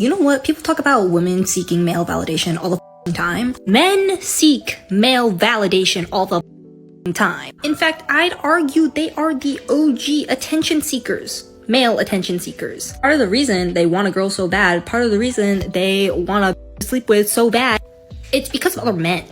You know what? People talk about women seeking male validation all the time. Men seek male validation all the time. In fact, I'd argue they are the OG attention seekers. Male attention seekers. Part of the reason they want a girl so bad, part of the reason they want to sleep with so bad, it's because of other men.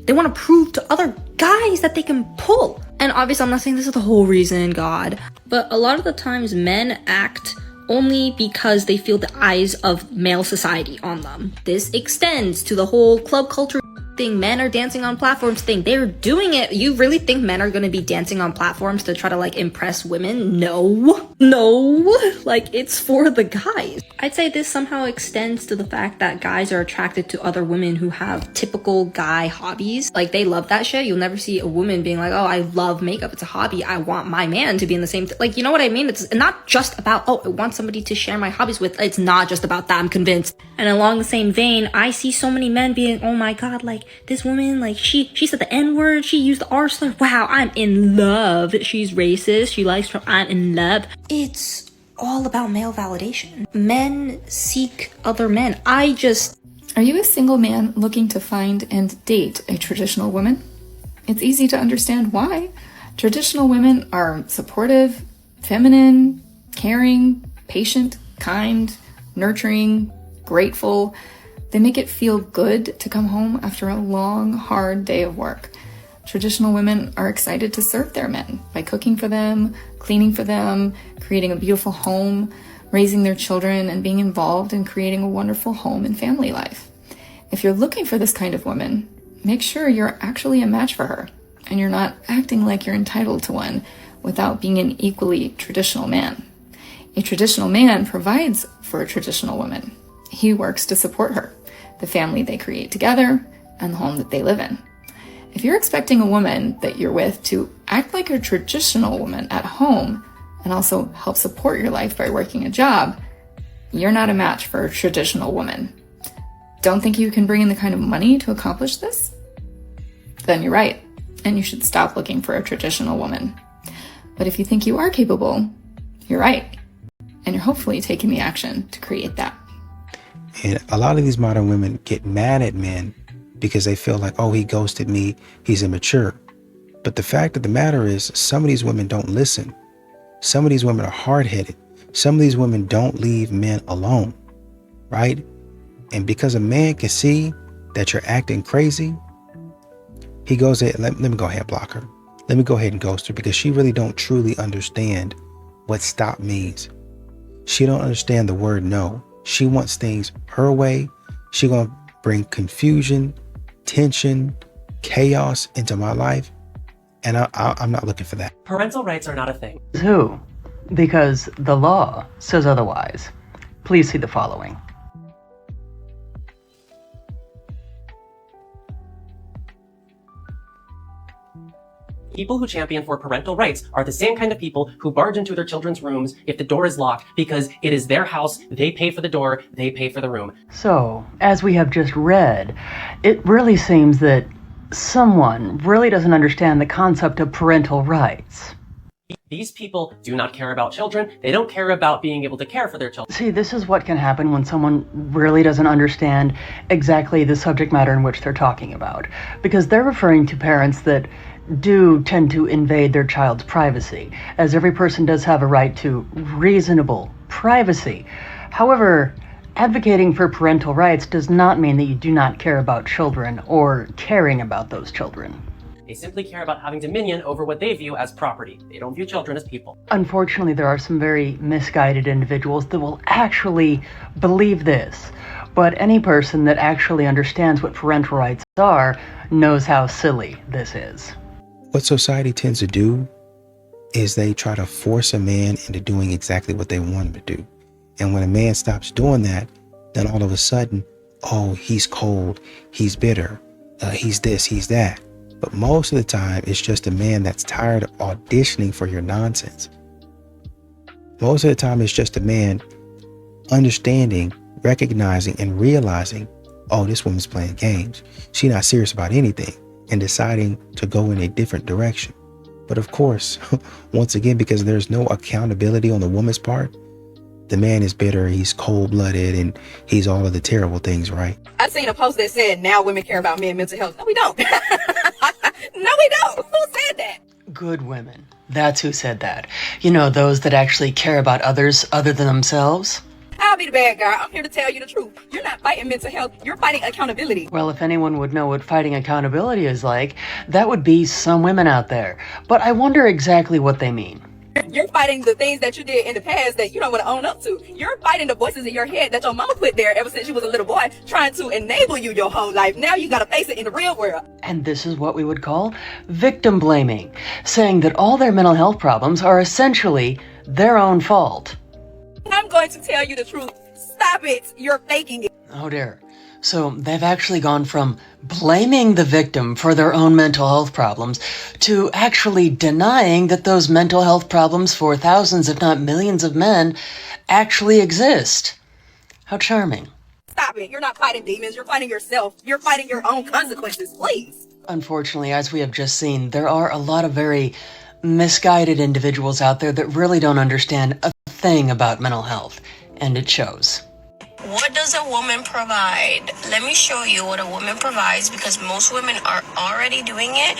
They want to prove to other guys that they can pull. And obviously I'm not saying this is the whole reason, God, but a lot of the times men act only because they feel the eyes of male society on them. This extends to the whole club culture thing, men are dancing on platforms thing. They're doing it. You really think men are gonna be dancing on platforms to try to like impress women? No. Like, it's for the guys. I'd say this somehow extends to the fact that guys are attracted to other women who have typical guy hobbies. Like, they love that shit. You'll never see a woman being like, oh, I love makeup, it's a hobby, I want my man to be in the same like, you know what I mean? It's not just about, oh, I want somebody to share my hobbies with. It's not just about that, I'm convinced. And along the same vein, I see so many men being, oh my god, like, this woman, like, she said the N-word, she used the R slur, wow, I'm in love. She's racist, she likes Trump, I'm in love. It's all about male validation. Men seek other men. Are you a single man looking to find and date a traditional woman? It's easy to understand why. Traditional women are supportive, feminine, caring, patient, kind, nurturing, grateful. They make it feel good to come home after a long, hard day of work. Traditional women are excited to serve their men by cooking for them, cleaning for them, creating a beautiful home, raising their children, and being involved in creating a wonderful home and family life. If you're looking for this kind of woman, make sure you're actually a match for her, and you're not acting like you're entitled to one without being an equally traditional man. A traditional man provides for a traditional woman. He works to support her, the family they create together, and the home that they live in. If you're expecting a woman that you're with to act like a traditional woman at home and also help support your life by working a job, you're not a match for a traditional woman. Don't think you can bring in the kind of money to accomplish this? Then you're right, and you should stop looking for a traditional woman. But if you think you are capable, you're right, and you're hopefully taking the action to create that. And a lot of these modern women get mad at men because they feel like, oh, he ghosted me, he's immature. But the fact of the matter is, some of these women don't listen. Some of these women are hard-headed. Some of these women don't leave men alone, right? And because a man can see that you're acting crazy, he goes ahead, let me go ahead and block her. Let me go ahead and ghost her, because she really don't truly understand what stop means. She don't understand the word no. She wants things her way. She gonna bring confusion, tension, chaos into my life, and I'm not looking for that. Parental rights are not a thing. Who? Because the law says otherwise. Please see the following. People who champion for parental rights are the same kind of people who barge into their children's rooms if the door is locked because it is their house, they pay for the door, they pay for the room. So, as we have just read, it really seems that someone really doesn't understand the concept of parental rights. These people do not care about children. They don't care about being able to care for their children. See, this is what can happen when someone really doesn't understand exactly the subject matter in which they're talking about. Because they're referring to parents that do tend to invade their child's privacy, as every person does have a right to reasonable privacy. However, advocating for parental rights does not mean that you do not care about children or caring about those children. They simply care about having dominion over what they view as property. They don't view children as people. Unfortunately, there are some very misguided individuals that will actually believe this. But any person that actually understands what parental rights are knows how silly this is. What society tends to do is they try to force a man into doing exactly what they want him to do. And when a man stops doing that, then all of a sudden, oh, he's cold, he's bitter, he's this, he's that. But most of the time, it's just a man that's tired of auditioning for your nonsense. Most of the time, it's just a man understanding, recognizing, and realizing, oh, this woman's playing games. She's not serious about anything, and deciding to go in a different direction. But of course, once again, because there's no accountability on the woman's part, The man is bitter, he's cold-blooded, and he's all of the terrible things, right? I seen a post that said, now women care about men's mental health. No, we don't. No, we don't. Who said that? Good women. That's who said that. You know, those that actually care about others other than themselves. I'll be the bad guy. I'm here to tell you the truth. You're not fighting mental health. You're fighting accountability. Well, if anyone would know what fighting accountability is like, that would be some women out there. But I wonder exactly what they mean. You're fighting the things that you did in the past that you don't want to own up to. You're fighting the voices in your head that your mama put there ever since you was a little boy, trying to enable you your whole life. Now you got to face it in the real world. And this is what we would call victim blaming, saying that all their mental health problems are essentially their own fault. I'm going to tell you the truth. Stop it. You're faking it. Oh dear. So they've actually gone from blaming the victim for their own mental health problems to actually denying that those mental health problems for thousands, if not millions of men actually exist. How charming. Stop it. You're not fighting demons. You're fighting yourself. You're fighting your own consequences. Please. Unfortunately, as we have just seen, there are a lot of very misguided individuals out there that really don't understand a thing about mental health, and it shows. What does a woman provide? Let me show you what a woman provides, because most women are already doing it.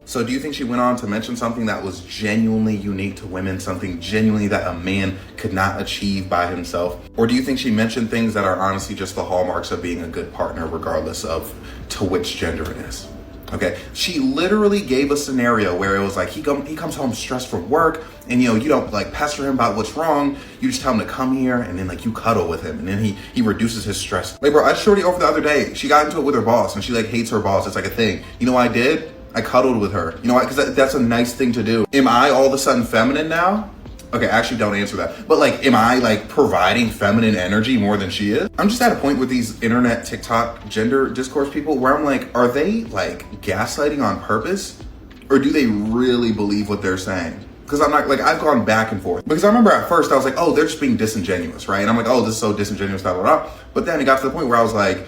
So do you think she went on to mention something that was genuinely unique to women, something genuinely that a man could not achieve by himself? Or do you think she mentioned things that are honestly just the hallmarks of being a good partner, regardless of to which gender it is? Okay, she literally gave a scenario where it was like he comes home stressed from work, and you don't like pester him about what's wrong. You just tell him to come here, and then like you cuddle with him, and then he reduces his stress. Like, bro, I shorty over the other day. She got into it with her boss, and she like hates her boss. It's like a thing. You know what I did? I cuddled with her. You know why? Because that's a nice thing to do. Am I all of a sudden feminine now? Okay, actually don't answer that. But like, am I like providing feminine energy more than she is? I'm just at a point with these internet, TikTok, gender discourse people where I'm like, are they like gaslighting on purpose? Or do they really believe what they're saying? Because I'm not, like, I've gone back and forth. Because I remember at first I was like, oh, they're just being disingenuous, right? And I'm like, oh, this is so disingenuous, blah, blah, blah. But then it got to the point where I was like,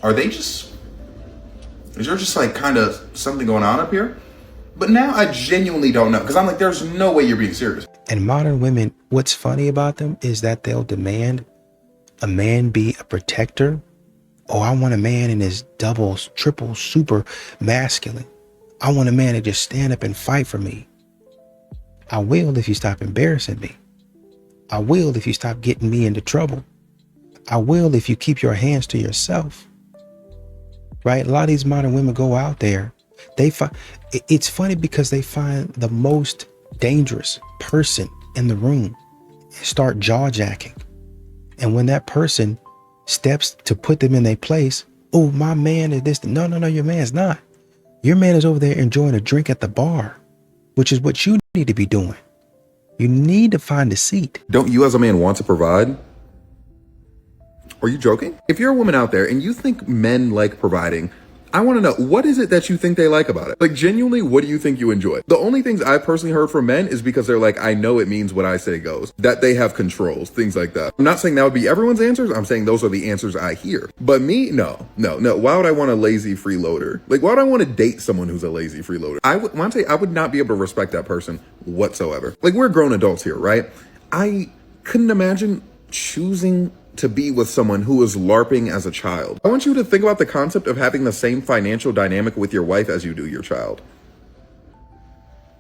is there just like kind of something going on up here? But now I genuinely don't know, because I'm like, there's no way you're being serious. And modern women, what's funny about them is that they'll demand a man be a protector. Oh, I want a man in his doubles, triple, super masculine. I want a man to just stand up and fight for me. I will if you stop embarrassing me. I will if you stop getting me into trouble. I will if you keep your hands to yourself. Right? A lot of these modern women go out there. It's funny because they find the most dangerous person in the room and start jaw jacking. And when that person steps to put them in their place, oh, my man is this. No, your man's not. Your man is over there enjoying a drink at the bar, which is what you need to be doing. You need to find a seat. Don't you as a man want to provide? Are you joking? If you're a woman out there and you think men like providing, I want to know, what is it that you think they like about it? Like, genuinely, what do you think you enjoy? The only things I've personally heard from men is because they're like, I know it means what I say goes, that they have controls, things like that. I'm not saying that would be everyone's answers. I'm saying those are the answers I hear. But me, no. Why would I want a lazy freeloader? Like, why would I want to date someone who's a lazy freeloader? I would not be able to respect that person whatsoever. Like, we're grown adults here, right? I couldn't imagine choosing to be with someone who was LARPing as a child. I want you to think about the concept of having the same financial dynamic with your wife as you do your child.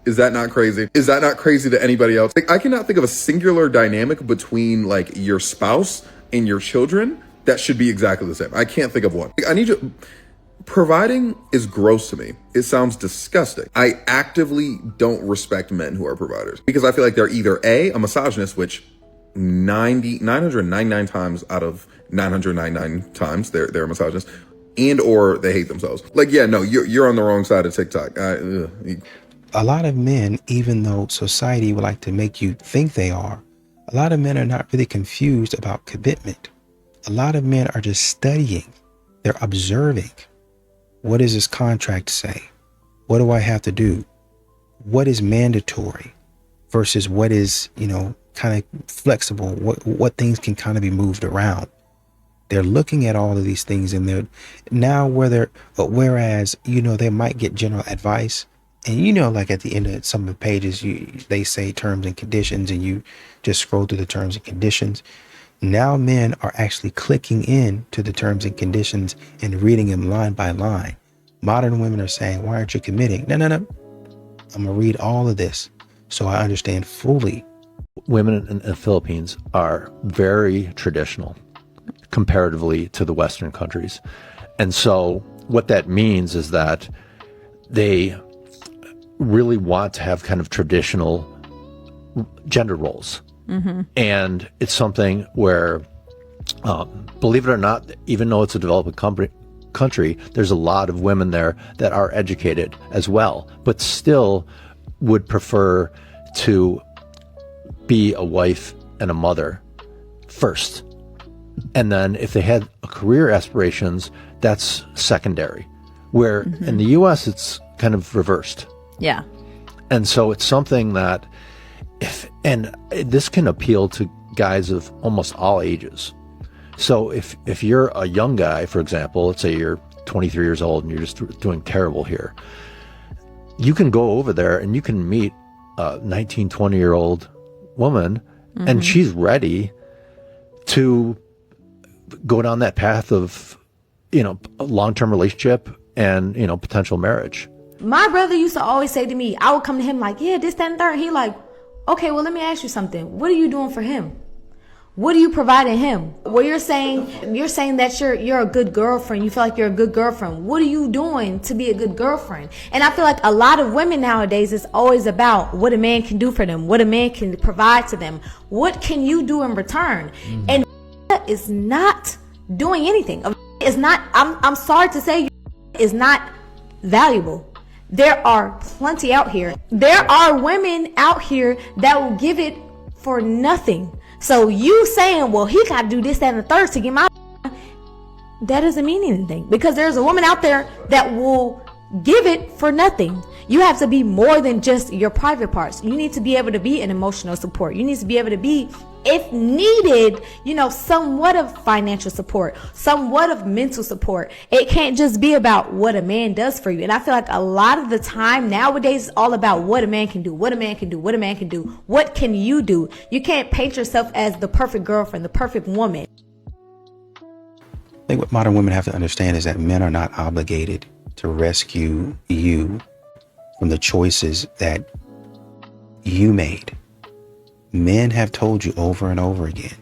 Is that not crazy? Is that not crazy to anybody else? Like, I cannot think of a singular dynamic between like your spouse and your children that should be exactly the same. I can't think of one. Like, I need you. Providing is gross to me. It sounds disgusting. I actively don't respect men who are providers because I feel like they're either a misogynist, which 999 times out of 999 times they're a misogynist, and or they hate themselves. Like, yeah, no, you're on the wrong side of TikTok. A lot of men, even though society would like to make you think they are, a lot of men are not really confused about commitment. A lot of men are just studying. They're observing. What does this contract say? What do I have to do? What is mandatory versus what is, kind of flexible? What things can kind of be moved around? They're looking at all of these things, and they're now whereas, they might get general advice, And you know, like at the end of some of the pages, they say terms and conditions, and you just scroll through the terms and conditions. Now men are actually clicking in to the terms and conditions and reading them line by line. Modern women are saying, why aren't you committing? No. I'm going to read all of this so I understand fully. Women in the Philippines are very traditional comparatively to the Western countries. And so what that means is that they really want to have kind of traditional gender roles. Mm-hmm. And it's something where, believe it or not, even though it's a developing country, there's a lot of women there that are educated as well, but still would prefer to be a wife and a mother first. And then if they had career aspirations, that's secondary. Where in the US, it's kind of reversed. Yeah. And so it's something that and this can appeal to guys of almost all ages. So if you're a young guy, for example, let's say you're 23 years old and you're just doing terrible here, you can go over there and you can meet a 19, 20-year-old woman, and she's ready to go down that path of, a long-term relationship and, potential marriage. My brother used to always say to me, I would come to him like, yeah, this, that, and third. He like, okay, well, let me ask you something. What are you doing for him? What are you providing him? Well, you're saying that you're a good girlfriend. You feel like you're a good girlfriend. What are you doing to be a good girlfriend? And I feel like a lot of women nowadays, it's always about what a man can do for them, what a man can provide to them. What can you do in return? And is not doing anything. It's not, I'm sorry to say, is not valuable. There are plenty out here. There are women out here that will give it for nothing. So you saying, well, he got to do this, that, and the third to get my, that doesn't mean anything, because there's a woman out there that will give it for nothing. You have to be more than just your private parts. You need to be able to be an emotional support. You need to be able to be, if needed, somewhat of financial support, somewhat of mental support. It can't just be about what a man does for you. And I feel like a lot of the time nowadays it's all about what a man can do, what a man can do, what a man can do. What can you do? You can't paint yourself as the perfect girlfriend, the perfect woman. I think what modern women have to understand is that men are not obligated to rescue you from the choices that you made. Men have told you over and over again,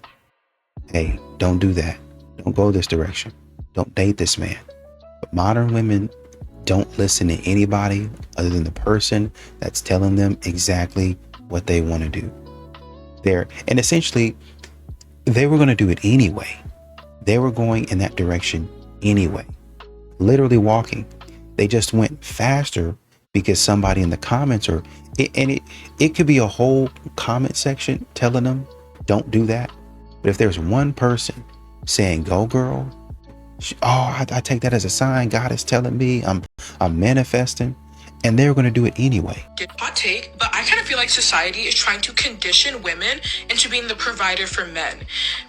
hey, don't do that. Don't go this direction. Don't date this man. But modern women don't listen to anybody other than the person that's telling them exactly what they want to do. And essentially, they were going to do it anyway. They were going in that direction anyway. Literally walking. They just went faster because somebody in the comments it could be a whole comment section telling them don't do that. But if there's one person saying go girl, I take that as a sign God is telling me I'm manifesting, and they're going to do it anyway. Hot take, but I kind of feel like society is trying to condition women into being the provider for men.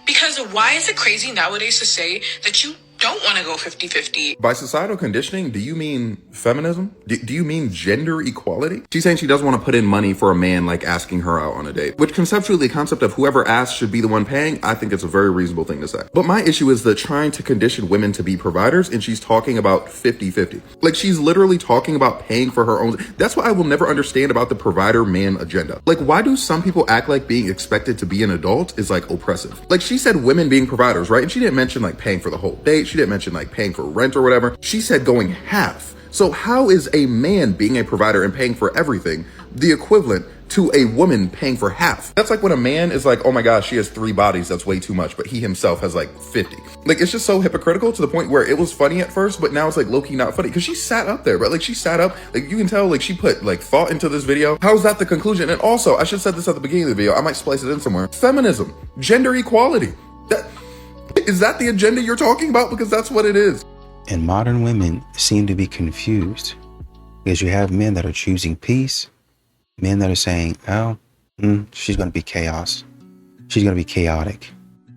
Because why is it crazy nowadays to say that you don't want to go 50-50? By societal conditioning, do you mean feminism? Do you mean gender equality? She's saying she doesn't want to put in money for a man like asking her out on a date, which conceptually the concept of whoever asks should be the one paying, I think it's a very reasonable thing to say. But my issue is that trying to condition women to be providers, and she's talking about 50-50. Like, she's literally talking about paying for her own. That's what I will never understand about the provider man agenda. Like, why do some people act like being expected to be an adult is like oppressive? Like, she said women being providers, right? And she didn't mention like paying for the whole date. She didn't mention like paying for rent or whatever. She said going half. So how is a man being a provider and paying for everything the equivalent to a woman paying for half? That's like when a man is like, oh my gosh, she has 3 bodies, that's way too much, but he himself has like 50. Like, it's just so hypocritical to the point where it was funny at first, but now it's like low-key not funny, because she sat up there, right? Like, she sat up, like, you can tell, like, she put like thought into this video. How's that the conclusion? And also, I should have said this at the beginning of the video, I might splice it in somewhere. Feminism, gender equality. Is that the agenda you're talking about? Because that's what it is. And modern women seem to be confused because you have men that are choosing peace, men that are saying, she's going to be chaos. She's going to be chaotic.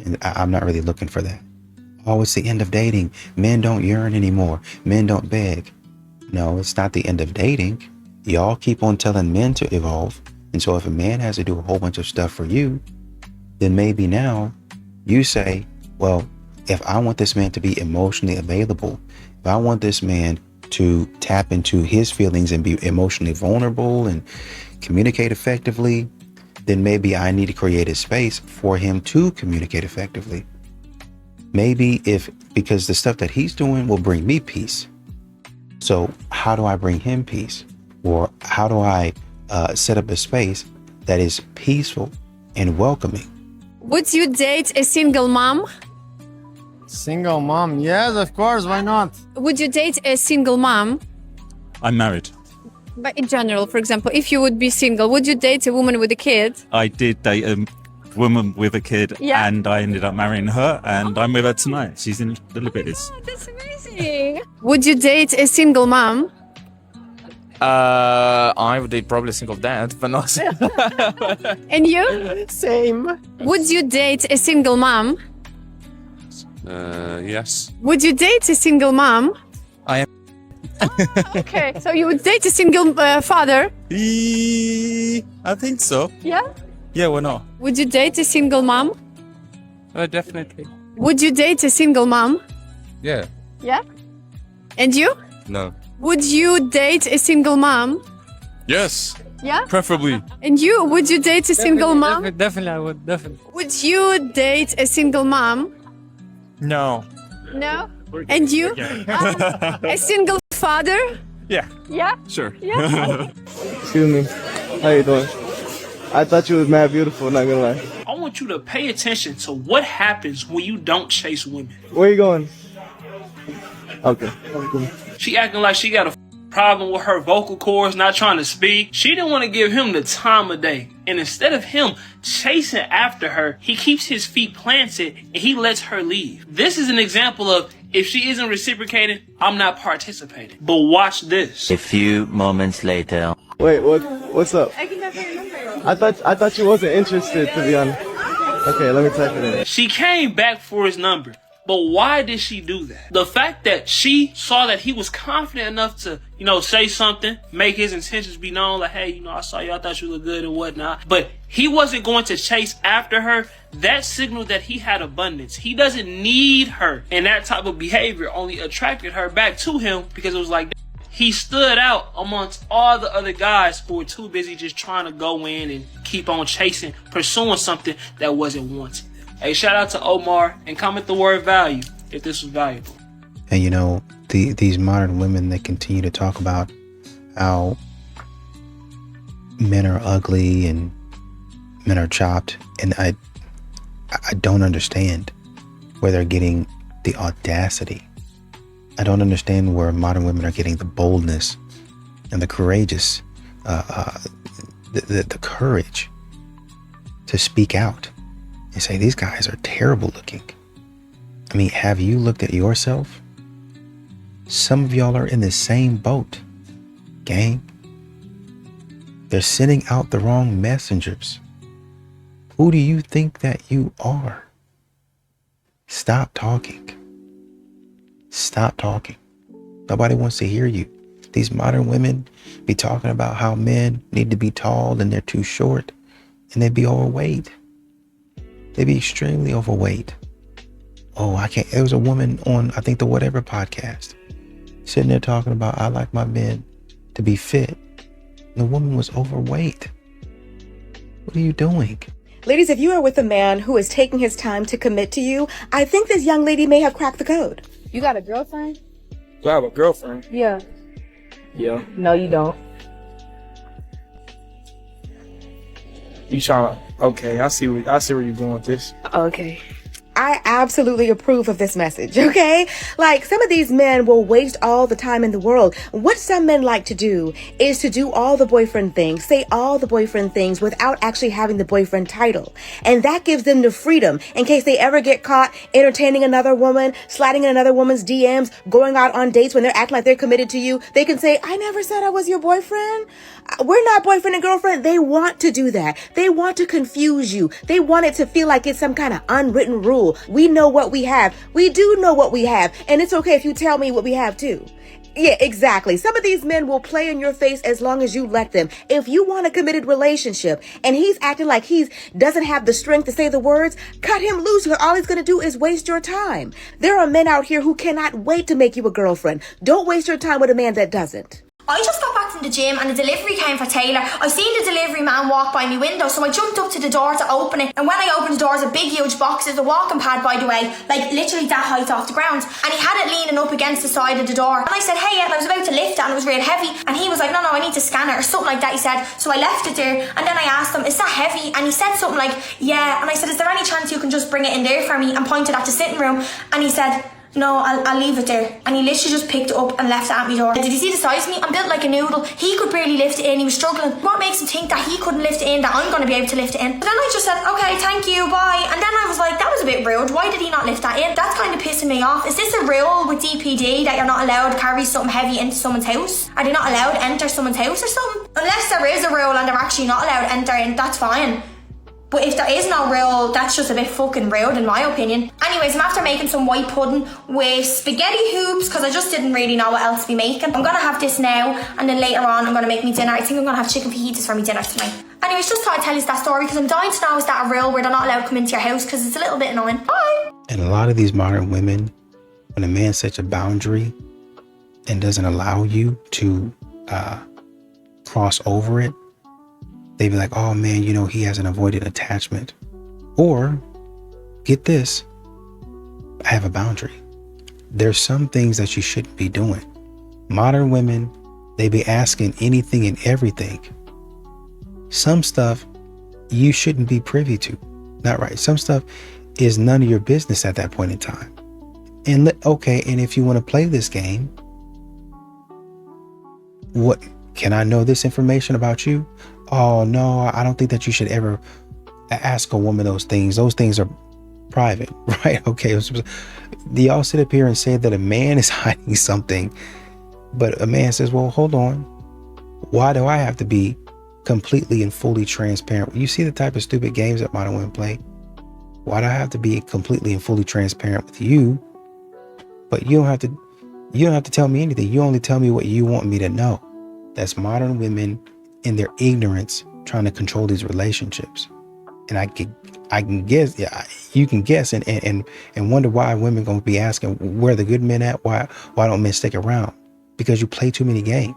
And I'm not really looking for that. Oh, it's the end of dating. Men don't yearn anymore. Men don't beg. No, it's not the end of dating. Y'all keep on telling men to evolve. And so if a man has to do a whole bunch of stuff for you, then maybe now you say, well, if I want this man to be emotionally available, if I want this man to tap into his feelings and be emotionally vulnerable and communicate effectively, then maybe I need to create a space for him to communicate effectively. Maybe because the stuff that he's doing will bring me peace. So how do I bring him peace? Or how do I set up a space that is peaceful and welcoming? Would you date a single mom? Single mom? Yes, of course. Why not? Would you date a single mom? I'm married. But in general, for example, if you would be single, would you date a woman with a kid? I did date a woman with a kid, Yeah. and I ended up marrying her, and I'm with her tonight. She's in the Liberties. Oh, that's amazing. Would you date a single mom? I would date probably a single dad, but not. And you? Same. Would you date a single mom? Yes. Would you date a single mom? I am. Okay, so you would date a single father? I think so. Yeah. Yeah, why not? Would you date a single mom? Definitely. Would you date a single mom? Yeah. Yeah. And you? No. Would you date a single mom? Yes. Yeah. Preferably. And you? Would you date a single mom? Definitely, I would. Definitely. Would you date a single mom? No. No. And you? A single father? Yeah. Yeah. Sure. Yeah. Excuse me. How you doing? I thought you was mad beautiful, not gonna lie. I want you to pay attention to what happens when you don't chase women. Where you going? Okay. She acting like she got a problem with her vocal cords, not trying to speak. She didn't want to give him the time of day. And instead of him chasing after her, he keeps his feet planted and he lets her leave. This is an example of, if she isn't reciprocating, I'm not participating. But watch this. A few moments later. Wait, what's up? I thought you wasn't interested, to be honest. Okay, let me type it in. She came back for his number. But why did she do that? The fact that she saw that he was confident enough to, say something, make his intentions be known, like, hey, I saw you, I thought you looked good and whatnot. But he wasn't going to chase after her. That signaled that he had abundance. He doesn't need her. And that type of behavior only attracted her back to him because it was like, he stood out amongst all the other guys who were too busy just trying to go in and keep on chasing, pursuing something that wasn't wanted. Hey, shout out to Omar and comment the word value if this was valuable. And these modern women, they continue to talk about how men are ugly and men are chopped. And I don't understand where they're getting the audacity. I don't understand where modern women are getting the boldness and the courageous, the courage to speak out and say, these guys are terrible looking. I mean, have you looked at yourself? Some of y'all are in the same boat, gang. They're sending out the wrong messengers. Who do you think that you are? Stop talking. Stop talking. Nobody wants to hear you. These modern women be talking about how men need to be tall and they're too short, and they be overweight. They be extremely overweight. Oh, I can't. There was a woman on, I think, the Whatever podcast, sitting there talking about, I like my men to be fit. And the woman was overweight. What are you doing? Ladies, if you are with a man who is taking his time to commit to you, I think this young lady may have cracked the code. You got a girlfriend? Do I have a girlfriend? Yeah. Yeah. No, you don't. You trying to... Okay, I see where you're going with this. Okay. I absolutely approve of this message, okay? Like, some of these men will waste all the time in the world. What some men like to do is to do all the boyfriend things, say all the boyfriend things without actually having the boyfriend title. And that gives them the freedom in case they ever get caught entertaining another woman, sliding in another woman's DMs, going out on dates when they're acting like they're committed to you. They can say, I never said I was your boyfriend. We're not boyfriend and girlfriend. They want to do that. They want to confuse you. They want it to feel like it's some kind of unwritten rule. We know what we have. We do know what we have. And it's okay if you tell me what we have too. Yeah, exactly. Some of these men will play in your face as long as you let them. If you want a committed relationship and he's acting like he doesn't have the strength to say the words, cut him loose, because all he's going to do is waste your time. There are men out here who cannot wait to make you a girlfriend. Don't waste your time with a man that doesn't. I just got back from the gym and the delivery came for Taylor. I seen the delivery man walk by my window, so I jumped up to the door to open it. And when I opened the door, it was a big huge box. It's a walking pad, by the way, like literally that height off the ground. And he had it leaning up against the side of the door. And I said, hey, and I was about to lift it and it was real heavy. And he was like, no, I need to scan it or something like that, he said. So I left it there and then I asked him, is that heavy? And he said something like, yeah. And I said, is there any chance you can just bring it in there for me? And pointed at the sitting room. And he said, no, I'll leave it there. And he literally just picked it up and left it at my door. Did you see the size of me? I'm built like a noodle. He could barely lift it in. He was struggling. What makes him think that he couldn't lift it in, that I'm going to be able to lift it in? But then I just said, okay, thank you, bye. And then I was like, that was a bit rude. Why did he not lift that in? That's kind of pissing me off. Is this a rule with DPD that you're not allowed to carry something heavy into someone's house? Are they not allowed to enter someone's house or something? Unless there is a rule and they're actually not allowed to enter in, that's fine. But if there is no rule, that's just a bit fucking rude in my opinion. Anyways, I'm after making some white pudding with spaghetti hoops because I just didn't really know what else to be making. I'm gonna have this now and then later on I'm gonna make me dinner. I think I'm gonna have chicken fajitas for me dinner tonight. Anyways, just thought I'd tell you that story because I'm dying to know, is that a rule where they're not allowed to come into your house, because it's a little bit annoying. Bye! And a lot of these modern women, when a man sets a boundary and doesn't allow you to cross over it, they be like, oh man, you know, he has an avoidant attachment. Or, get this, I have a boundary. There's some things that you shouldn't be doing. Modern women, they be asking anything and everything. Some stuff you shouldn't be privy to. Not right. Some stuff is none of your business at that point in time. And okay, and if you want to play this game, what, can I know this information about you? Oh no, I don't think that you should ever ask a woman those things. Those things are private, right? Okay. Do y'all sit up here and say that a man is hiding something, but a man says, well, hold on. Why do I have to be completely and fully transparent? You see the type of stupid games that modern women play? Why do I have to be completely and fully transparent with you? But you don't have to tell me anything. You only tell me what you want me to know. That's modern women in their ignorance trying to control these relationships. And I can guess, yeah, you can guess and wonder why women gonna be asking, where the good men at? Why don't men stick around? Because you play too many games.